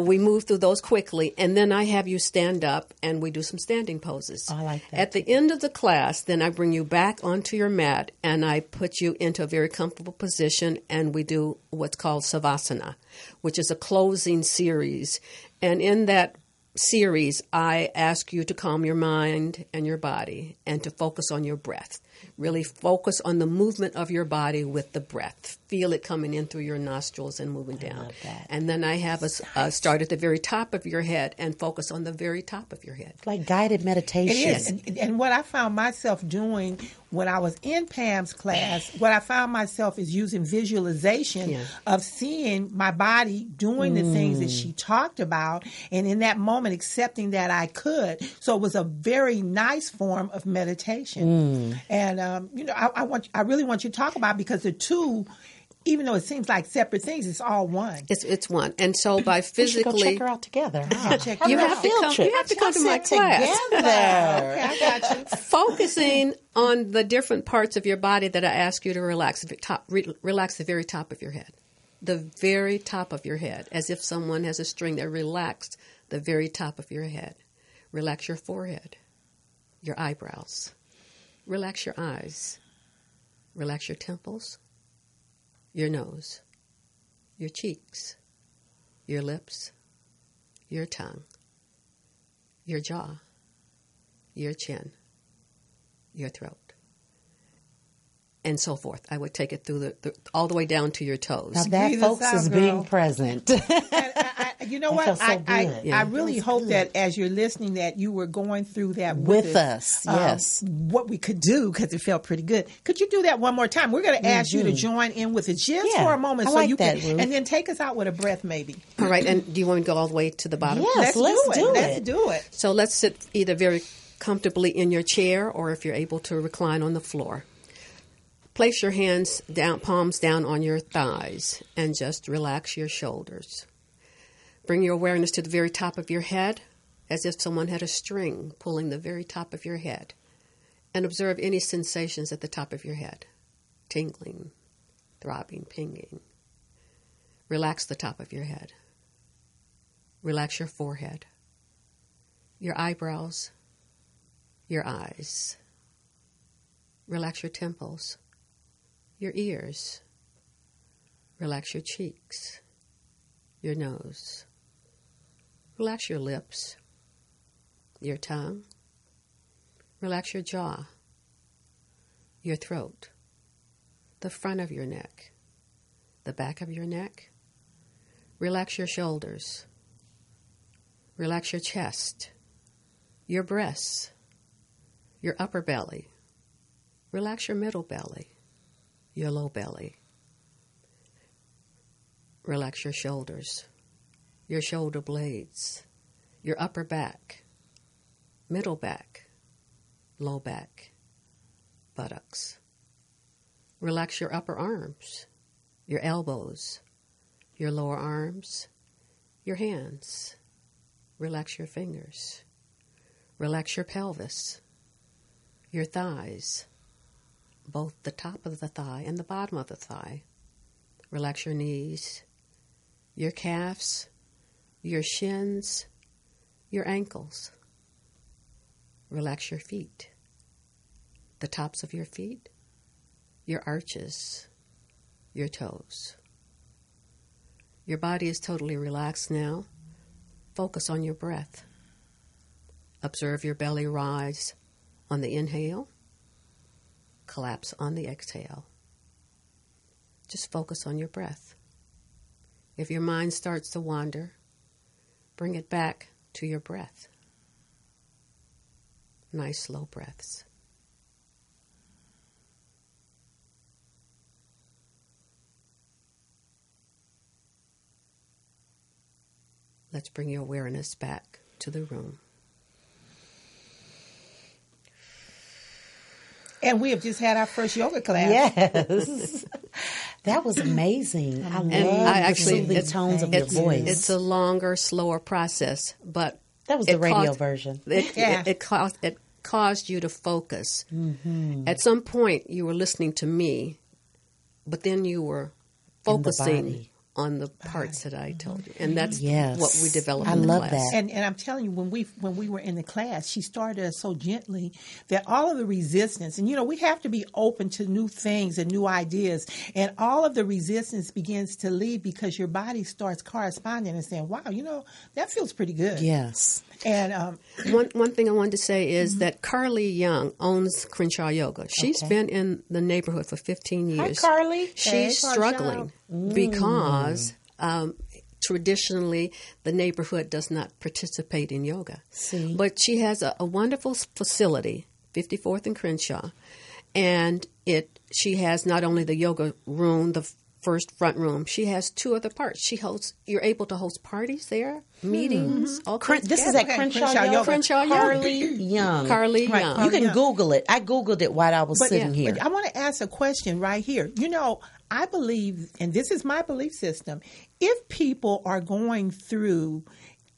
we move through those quickly, and then I have you stand up and we do some standing poses. I like that. At the end of the class, then I bring you back onto your mat and I put you into a very comfortable position, and we do what's called Savasana, which is a closing series. And in that series, I ask you to calm your mind and your body and to focus on your breath. Really focus on the movement of your body with the breath. Feel it coming in through your nostrils and moving down. love that. And then I have us start at the very top of your head and focus on the very top of your head. It's like guided meditation. It is. And what I found myself doing when I was in Pam's class, what I found myself is using visualization of seeing my body doing the things that she talked about, and in that moment accepting that I could. So it was a very nice form of meditation. And I really want you to talk about it because the two even though it seems like separate things, it's all one. It's one. And so by We should go physically, check her out together. Huh? Check you it have out. to come. You have to come to my class. Together. Okay, I got you. Focusing on the different parts of your body that I ask you to relax. Relax the very top of your head. The very top of your head, as if someone has a string that relaxed the very top of your head. Relax your forehead, your eyebrows. Relax your eyes. Relax your temples, your nose, your cheeks, your lips, your tongue, your jaw, your chin, your throat, and so forth. I would take it through all the way down to your toes. Now that, Breathe folks, us out, is girl. being present. You know That what? felt so good. I really Feels hope good. that as you're listening that you were going through that With us, yes. what we could do, because it felt pretty good. Could you do that one more time? We're going to ask you to join in with it just Yeah, for a moment, I so like you that, can, Ruth. and then take us out with a breath, maybe. All right, and do you want me to go all the way to the bottom? Yes, let's do it. Let's do it. So let's sit either very comfortably in your chair, or if you're able to recline on the floor. Place your hands down, palms down on your thighs, and just relax your shoulders. Bring your awareness to the very top of your head, as if someone had a string pulling the very top of your head. And observe any sensations at the top of your head. Tingling, throbbing, pinging. Relax the top of your head. Relax your forehead, your eyebrows, your eyes. Relax your temples, your ears. Relax your cheeks, your nose. Relax your lips, your tongue. Relax your jaw, your throat, the front of your neck, the back of your neck. Relax your shoulders. Relax your chest, your breasts, your upper belly. Relax your middle belly, your low belly. Relax your shoulders, your shoulder blades, your upper back, middle back, low back, buttocks. Relax your upper arms, your elbows, your lower arms, your hands. Relax your fingers. Relax your pelvis, your thighs, both the top of the thigh and the bottom of the thigh. Relax your knees, your calves, your shins, your ankles. Relax your feet, the tops of your feet, your arches, your toes. Your body is totally relaxed now. Focus on your breath. Observe your belly rise on the inhale, collapse on the exhale. Just focus on your breath. If your mind starts to wander, bring it back to your breath. Nice slow breaths. Let's bring your awareness back to the room. And we have just had our first yoga class. Yes. That was amazing. I love the soothing tones of your voice. It's a longer, slower process, but That was the radio version. It caused you to focus. Mm-hmm. At some point, you were listening to me, but then you were focusing on the parts that I told you, and that's what we developed. I in the love class. that. And I'm telling you, when we were in the class, she started us so gently that all of the resistance, and we have to be open to new things and new ideas, and all of the resistance begins to leave because your body starts corresponding and saying, "Wow, that feels pretty good." Yes. And one thing I wanted to say is that Carly Young owns Crenshaw Yoga. She's been in the neighborhood for 15 years. Hi, Carly. She's struggling because traditionally the neighborhood does not participate in yoga. See. But she has a wonderful facility, 54th and Crenshaw, and she has not only the yoga room, the first front room. She has 2 other parts. You're able to host parties there, meetings. All kinds. This is at Crenshaw Yoga. Crenshaw Carly Young. Carly Young. You can Google it. I Googled it while I was sitting here. But I want to ask a question right here. I believe, and this is my belief system, if people are going through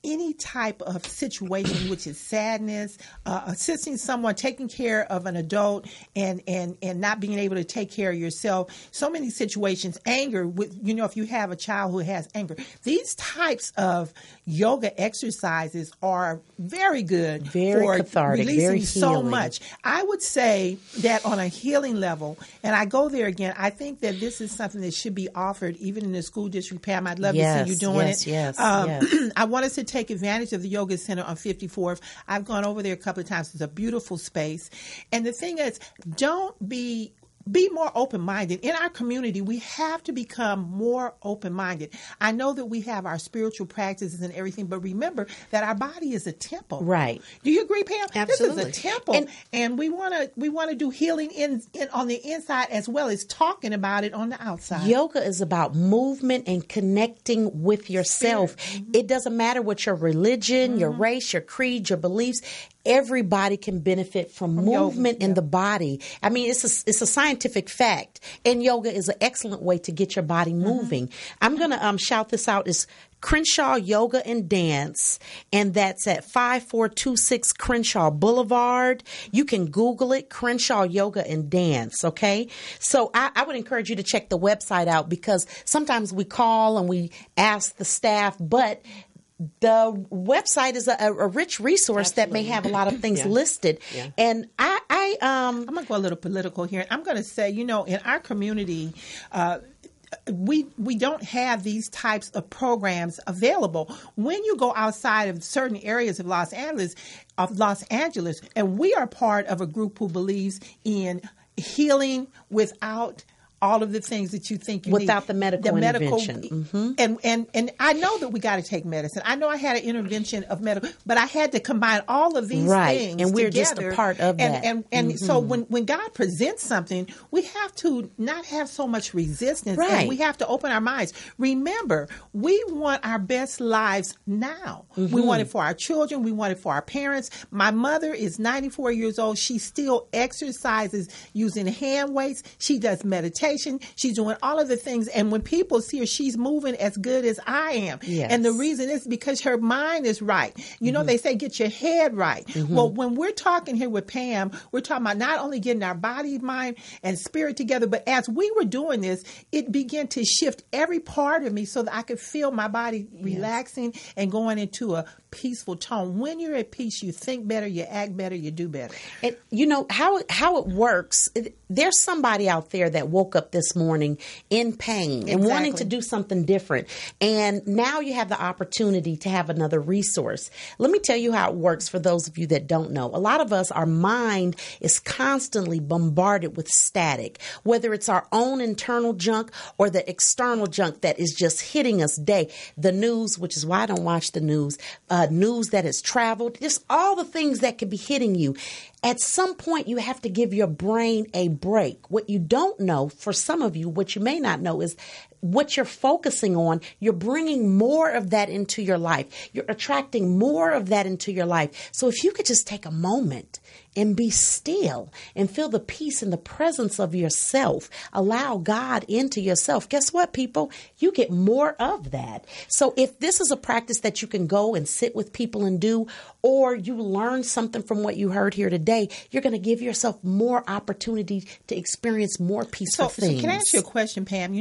any type of situation, which is sadness, assisting someone, taking care of an adult, and not being able to take care of yourself. So many situations, anger. If you have a child who has anger, these types of yoga exercises are very good, for cathartic, releasing very so healing. much. I would say that on a healing level, and I go there again. I think that this is something that should be offered even in the school district. Pam, I'd love to see you doing it. Yes. I want us to take advantage of the yoga center on 54th. I've gone over there a couple of times. It's a beautiful space. And the thing is, don't be more open-minded. In our community, we have to become more open-minded. I know that we have our spiritual practices and everything, but remember that our body is a temple. Right. Do you agree, Pam? Absolutely. This is a temple, and we want to do healing in on the inside as well as talking about it on the outside. Yoga is about movement and connecting with yourself. It doesn't matter what your religion, your race, your creed, your beliefs. Everybody can benefit from movement in the body. I mean, it's a scientific fact, and yoga is an excellent way to get your body moving. I'm going to shout this out. It's Crenshaw Yoga and Dance, and that's at 5426 Crenshaw Boulevard. You can Google it, Crenshaw Yoga and Dance, okay? So I would encourage you to check the website out, because sometimes we call and we ask the staff, but the website is a rich resource that may have a lot of things listed. Yeah. And I'm going to go a little political here. I'm going to say, in our community, we don't have these types of programs available. When you go outside of certain areas of Los Angeles, and we are part of a group who believes in healing without all of the things that you think you without need. the medical intervention. And I know that we got to take medicine. I know I had an intervention of medical, but I had to combine all of these things and we're together. just a part of that. And so when God presents something, we have to not have so much resistance, and we have to open our minds. Remember, we want our best lives now. We want it for our children. We want it for our parents. My mother is 94 years old. She still exercises using hand weights. She does meditation. She's doing all of the things. And when people see her, she's moving as good as I am. Yes. And the reason is because her mind is right. They say get your head right. Well, when we're talking here with Pam, we're talking about not only getting our body, mind, and spirit together, but as we were doing this, it began to shift every part of me so that I could feel my body relaxing and going into a peaceful tone. When you're at peace, you think better, you act better, you do better. And how it works. There's somebody out there that woke up this morning in pain and wanting to do something different. And now you have the opportunity to have another resource. Let me tell you how it works for those of you that don't know. A lot of us, our mind is constantly bombarded with static, whether it's our own internal junk or the external junk that is just hitting us the news, which is why I don't watch the news, news that has traveled, just all the things that could be hitting you. At some point, you have to give your brain a break. What you don't know, for some of you, what you may not know is what you're focusing on, you're bringing more of that into your life. You're attracting more of that into your life. So if you could just take a moment and be still and feel the peace and the presence of yourself, allow God into yourself. Guess what, people? You get more of that. So if this is a practice that you can go and sit with people and do, or you learn something from what you heard here today, you're going to give yourself more opportunity to experience more peaceful things. So can I ask you a question, Pam?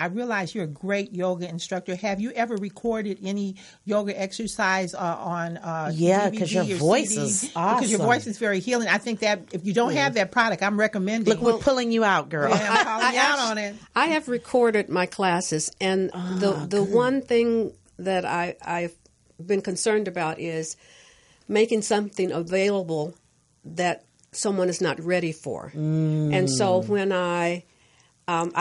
I realize you're a great yoga instructor. Have you ever recorded any yoga exercise on DVD because your or voice CD? is awesome. Because your voice is very healing. I think that if you don't have that product, I'm recommending. Look, we're pulling you out, girl. Yeah, I'm calling you out on it. I have recorded my classes, and the one thing that I've been concerned about is making something available that someone is not ready for. And so when I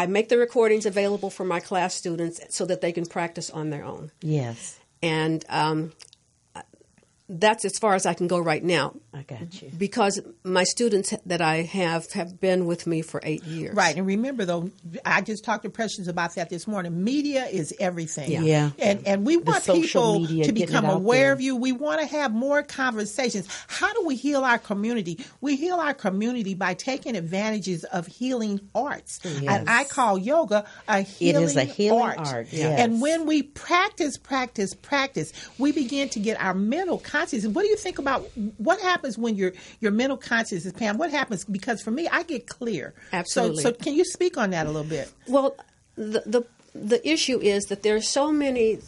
make the recordings available for my class students so that they can practice on their own. Yes. And that's as far as I can go right now. I got you. Because my students that I have been with me for 8 years. Right. And remember, though, I just talked to Precious about that this morning. Media is everything. Yeah. And we want people to become aware of you. We want to have more conversations. How do we heal our community? We heal our community by taking advantages of healing arts. Yes. And I call yoga a healing art. It is a healing art. Yes. And when we practice, we begin to get our mental consciousness. What do you think about what happens when your mental consciousness, Pam? What happens? Because for me, I get clear. Absolutely. So can you speak on that a little bit? Well, the issue is that there are so many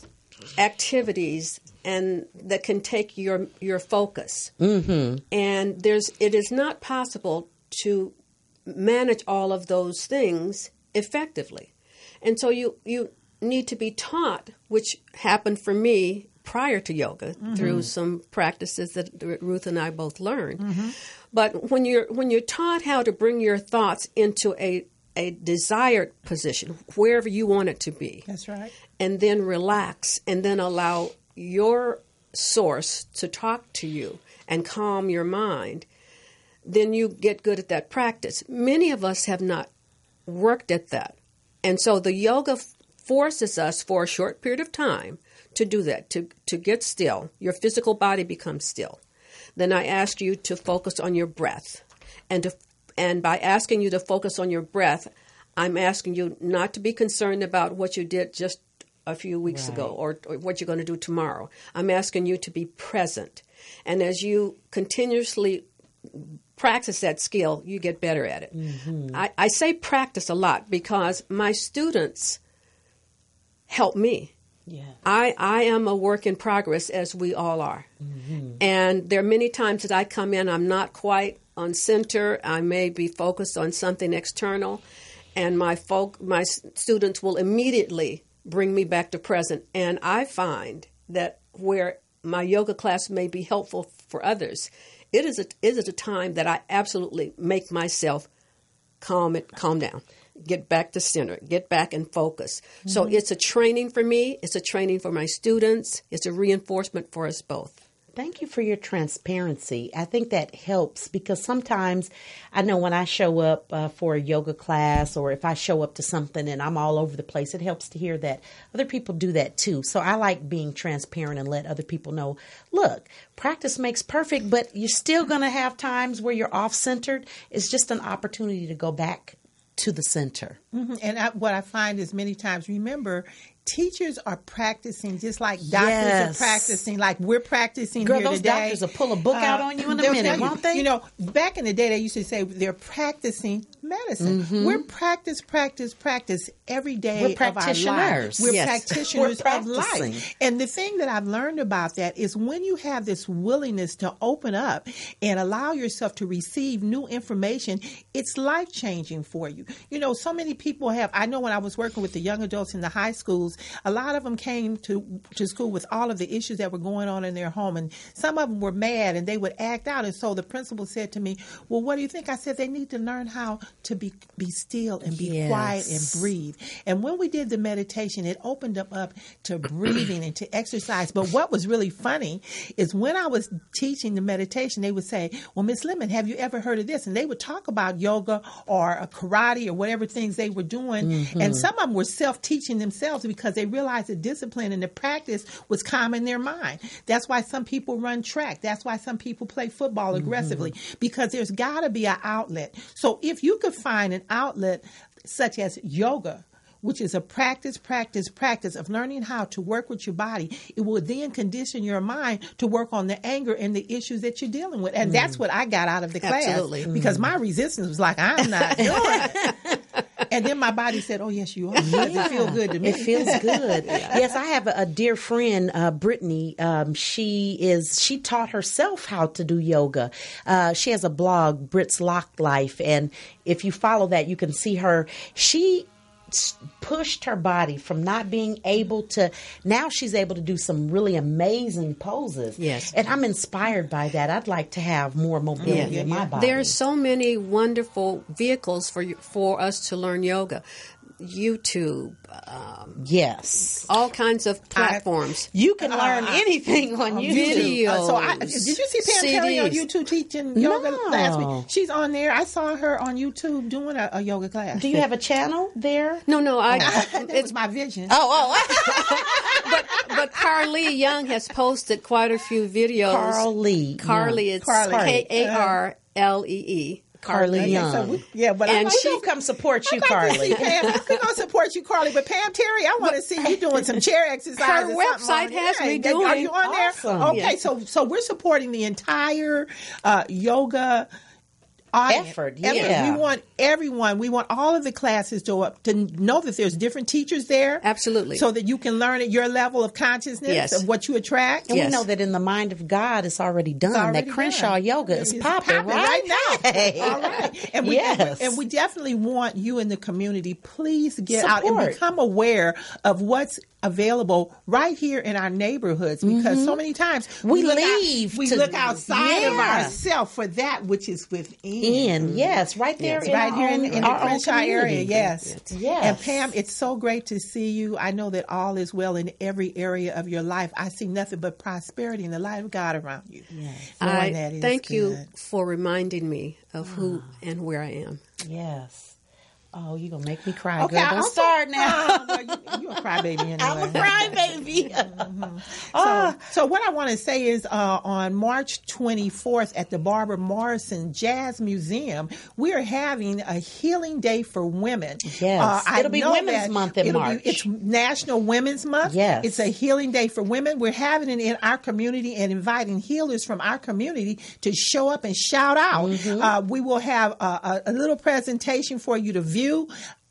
activities and that can take your focus, and it is not possible to manage all of those things effectively, and so you need to be taught, which happened for me prior to yoga through some practices that Ruth and I both learned. But when you're taught how to bring your thoughts into a desired position, wherever you want it to be. That's right. And then relax and then allow your source to talk to you and calm your mind, then you get good at that practice. Many of us have not worked at that. And so the yoga forces us for a short period of time to do that, to get still. Your physical body becomes still. Then I ask you to focus on your breath. And by asking you to focus on your breath, I'm asking you not to be concerned about what you did just a few weeks ago or what you're going to do tomorrow. I'm asking you to be present. And as you continuously practice that skill, you get better at it. I say practice a lot because my students help me. Yeah. I am a work in progress, as we all are. And there are many times that I come in, I'm not quite on center. I may be focused on something external, and my students will immediately bring me back to present. And I find that where my yoga class may be helpful for others, it is a time that I absolutely make myself calm down. Get back to center, get back and focus. So it's a training for me. It's a training for my students. It's a reinforcement for us both. Thank you for your transparency. I think that helps because sometimes I know when I show up for a yoga class or if I show up to something and I'm all over the place, it helps to hear that other people do that too. So I like being transparent and let other people know, look, practice makes perfect, but you're still going to have times where you're off-centered. It's just an opportunity to go back to the center. And what I find is many times, remember, teachers are practicing just like doctors are practicing, like we're practicing here those today. Doctors will pull a book out on you in a minute, won't they? You know, back in the day, they used to say they're practicing medicine. We're practice every day of our lives. We're practitioners of life. And the thing that I've learned about that is when you have this willingness to open up and allow yourself to receive new information, it's life-changing for you. You know, so many people I know when I was working with the young adults in the high schools, a lot of them came to school with all of the issues that were going on in their home. And some of them were mad and they would act out. And so the principal said to me, well, what do you think? I said, they need to learn how to be still and be quiet and breathe. And when we did the meditation, it opened them up to breathing and to exercise. But what was really funny is when I was teaching the meditation, they would say, well, Miss Lemon, have you ever heard of this? And they would talk about yoga or karate or whatever things they were doing. And some of them were self-teaching themselves because they realized the discipline and the practice was calming their mind. That's why some people run track. That's why some people play football aggressively, because there's got to be an outlet. So if you could find an outlet such as yoga, which is a practice of learning how to work with your body, it will then condition your mind to work on the anger and the issues that you're dealing with. And that's what I got out of the class. Because my resistance was like, I'm not doing it. And then my body said, oh, yes, you are. Because it feels good to me. It feels good. Yes, I have a dear friend, Brittany. She taught herself how to do yoga. She has a blog, Brit's Lock Life. And if you follow that, you can see her. She pushed her body from not being able to, now she's able to do some really amazing poses. Yes. And I'm inspired by that. I'd like to have more mobility in my body. There are so many wonderful vehicles for us to learn yoga. YouTube. Yes. All kinds of platforms. You can learn anything on YouTube. Videos. Did you see Pam Terry on YouTube teaching yoga last week? She's on there. I saw her on YouTube doing a yoga class. Do you have a channel there? No. It's my vision. But Carly Young has posted quite a few videos. Carly, it's Karlee. Carly Young. So but and she's going to come support you, Carly. We're going to support you, Carly. But Pam Terry, I want to see you doing some chair exercises. Her website has me doing. Are you on there? Awesome. Okay, so we're supporting the entire yoga effort. Yeah. We want everyone. We want all of the classes to know that there's different teachers there. Absolutely. So that you can learn at your level of consciousness of what you attract. And we know that in the mind of God, it's already done. That Crenshaw yoga is popping right now. All right. And we definitely want you in the community. Please get out and become aware of what's available right here in our neighborhoods, because so many times we look outside of ourselves for that which is within. Yes, right there, right here in the Crenshaw area. Yes. And Pam, it's so great to see you. I know that all is well in every area of your life. I see nothing but prosperity in the light of God around you. Yes. I thank you for reminding me of who and where I am. Yes. Oh, you're going to make me cry. Okay, girl. Don't start now. You're a crybaby anyway. I'm a crybaby. So what I want to say is on March 24th at the Barbara Morrison Jazz Museum, we are having a healing day for women. Yes. It'll be Women's Month in March. It's National Women's Month. Yes. It's a healing day for women. We're having it in our community and inviting healers from our community to show up and shout out. We will have a little presentation for you to view.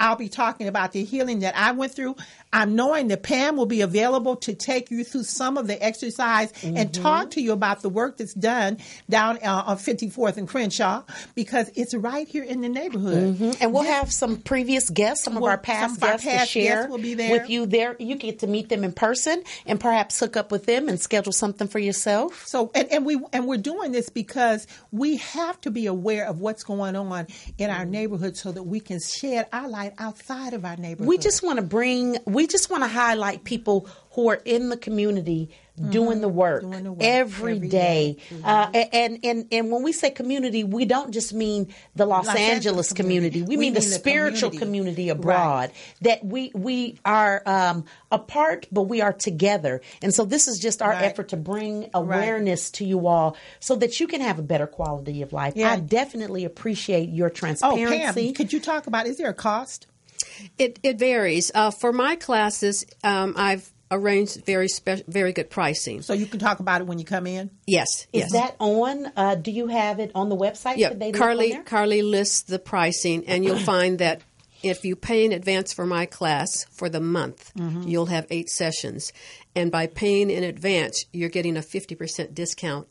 I'll be talking about the healing that I went through. I'm knowing that Pam will be available to take you through some of the exercise and talk to you about the work that's done down on 54th and Crenshaw, because it's right here in the neighborhood. And we'll have some previous guests, some of our past guests to share will be there. with you there. You get to meet them in person and perhaps hook up with them and schedule something for yourself. So, and we're doing this because we have to be aware of what's going on in our neighborhood so that we can shed our light outside of our neighborhood. We just want to highlight people who are in the community doing the work every day. And when we say community, we don't just mean the Los Angeles community. We mean the spiritual community abroad. That we are apart, but we are together. And so this is just our effort to bring awareness to you all so that you can have a better quality of life. I definitely appreciate your transparency. Oh, Pam, could you talk about, is there a cost? It varies. For my classes, I've arranged very good pricing. So you can talk about it when you come in? Yes. Is that on? Do you have it on the website? Yeah, Carly lists the pricing, and you'll find that if you pay in advance for my class for the month, you'll have 8 sessions. And by paying in advance, you're getting a 50% discount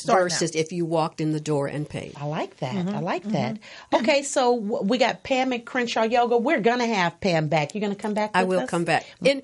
versus if you walked in the door and paid. I like that. I like that. Okay, so we got Pam at Crenshaw Yoga. We're going to have Pam back. You're going to come back with us? I will come back. And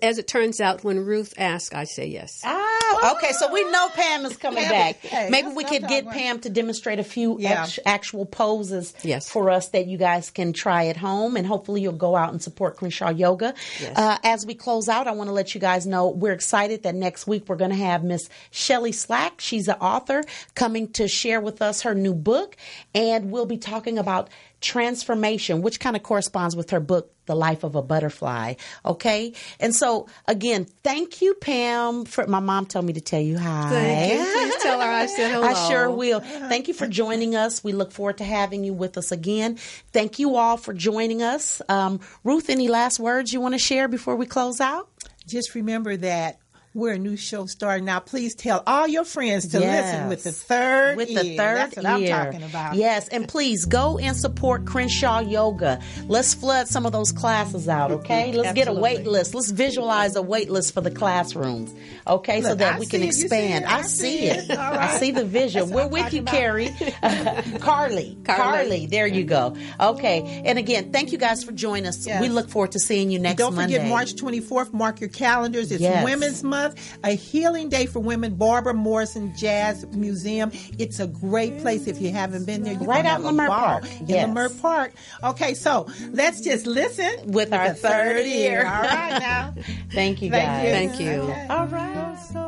as it turns out, when Ruth asks, I say yes. Okay, so we know Pam is coming back. Maybe we could get Pam to demonstrate a few actual poses for us that you guys can try at home, and hopefully you'll go out and support Crenshaw Yoga. As we close out, I want to let you guys know we're excited that next week we're going to have Miss Shelley Slack. She's an author coming to share with us her new book, and we'll be talking about transformation, which kind of corresponds with her book, The Life of a Butterfly. Okay? And so, again, thank you, Pam. My mom told me to tell you hi. Thank you. Please tell her I said hello. I sure will. Thank you for joining us. We look forward to having you with us again. Thank you all for joining us. Ruth, any last words you want to share before we close out? Just remember that we're a new show starting now. Please tell all your friends to listen with the third ear. That's what I'm talking about. Yes, and please go and support Crenshaw Yoga. Let's flood some of those classes out, okay? Let's get a wait list. Let's visualize a wait list for the classrooms, okay, so that we can expand. I see it. I see the vision. We're with you, Carrie. Carly. There you go. Okay, and again, thank you guys for joining us. We look forward to seeing you next Monday. Don't forget March 24th. Mark your calendars. It's Women's Month. month, a healing day for women, Barbara Morrison Jazz Museum. It's a great place. If you haven't been there, you Right can out have in a Lamert ball Park. in Yes. Lamert Park. Okay, so let's just listen With our the third ear. All right, now. Thank you, guys. Thank you. Okay. All right. So